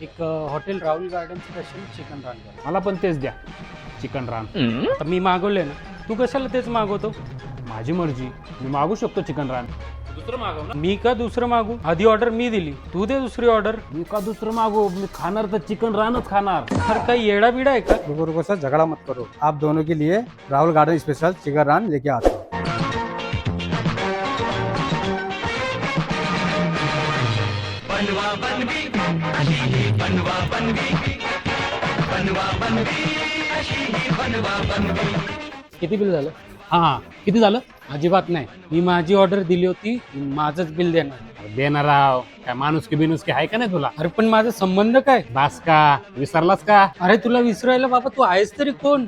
एक hotel Rahul garden special chicken रान करा. मला पण तेच द्या, चिकन रान. आता मी मागवलंय ना, तू कशाला तेच मागवतो? माझी मर्जी, मी मागू शकतो चिकन रान. दुसरं मागव ना. मी का दुसरं मागू? आधी ऑर्डर मी दिली, तू दे दुसरी ऑर्डर. मी का दुसरं मागू? मी खाणार तर चिकन रानच खाणार. अरे काही येडा बिडा आहे का? रुको रुको सर, झगड़ा मत करो. आप दोनों के लिए राहुल गार्डन स्पेशल चिकन रान लेके आता हूँ. किती बिल झालं? हा, किती झालं? अजिबात नाही, मी माझी ऑर्डर दिली होती, माझंच बिल देणार. अरे देणार राव, काय माणुसकी बिनुसकी आहे का नाही तुला? अरे पण माझा संबंध काय? बास का, विसरलास का? अरे तुला विसरायला बाबा, तू आहेस तरी कोण?